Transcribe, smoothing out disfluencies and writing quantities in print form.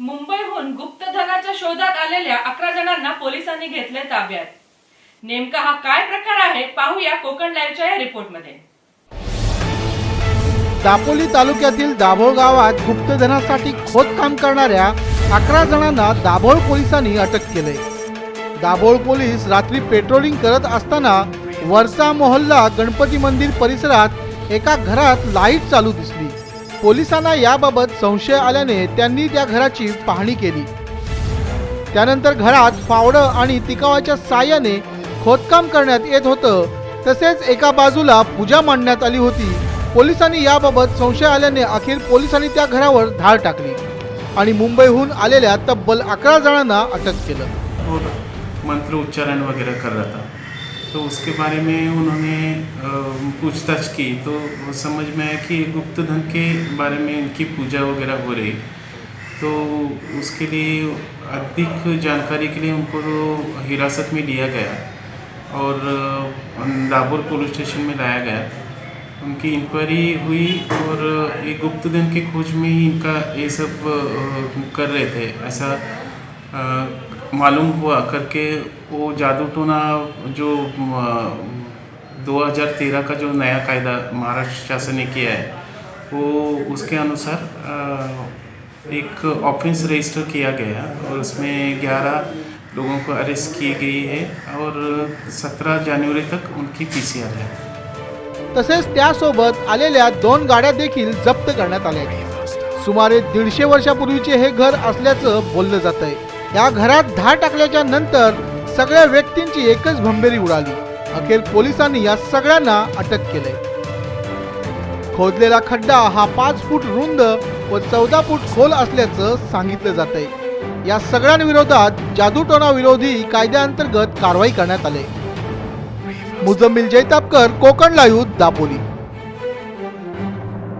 मुंबईहून गुप्तधनाच्या शोधात आलेल्या 11 जणांना पोलिसांनी घेतले ताब्यात। नेमका हा काय प्रकार आहे पाहूया कोकण लाईव्हच्या या रिपोर्टमध्ये। दापोली तालुक्यातील दाभोळ गावात गुप्तधनासाठी खोदकाम करणाऱ्या 11 जणांना दाभोळ पोलिसांनी अटक केले। दाभोळ पोलीस रात्री पेट्रोलिंग करत असताना वरचा मोहल्ला गणपती मंदिर परिसरात एका घरात लाईट चालू दिसली। पोलिसांना याबाबत संशय आल्याने त्यांनी त्या घराची पाहणी केली। त्यानंतर घरात फावडं आणि तिकावाच्या साहाय्याने खोदकाम करण्यात येत होतं, तसेच एका बाजूला पूजा मांडण्यात आली होती। पोलिसांनी याबाबत संशय आल्याने अखेर पोलिसांनी त्या घरावर धाड टाकली आणि मुंबईहून आलेल्या तब्बल 11 जणांना अटक केलं। और मंत्र उच्चारण वगैरह कर रहा था, तो उसके बारे में उन्होंने पूछताछ की तो समझ में आया कि गुप्तधन के बारे में इनकी पूजा वगैरह हो रही। तो उसके लिए अधिक जानकारी के लिए उनको हिरासत में लिया गया और दाभोल पुलिस स्टेशन में लाया गया। उनकी इंक्वायरी हुई और ये गुप्तधन के खोज में ही इनका ये सब कर रहे थे, ऐसा मालूम हुआ करके वो जादू टोना जो 2013 का जो नया कायदा महाराष्ट्र शासन ने किया है, वो उसके अनुसार एक ऑफेंस रजिस्टर किया गया और उसमें 11 लोगों को अरेस्ट की गई है और 17 जनवरी तक उनकी PCR है। तसेच त्यासोबत आलेल्या 2 गाड्या देखील जप्त करण्यात आल्या। सुमारे 150 वर्षापूर्वीचे हे घर असल्याचं बोललं जातंय। या घरात धाड टाकल्याच्या नंतर सगळ्या व्यक्तींची एकच भंबेरी उडाली। अखेर पोलिसांनी या सगळ्यांना अटक केले। खोदलेला खड्डा हा 5 फूट रुंद व 14 फूट खोल असल्याचं सांगितलं जातंय। या सगळ्यांविरोधात जादूटोना विरोधी कायद्याअंतर्गत कारवाई करण्यात आली। मुजम्मिल जैतापकर, कोकण लाईव्ह, दापोली।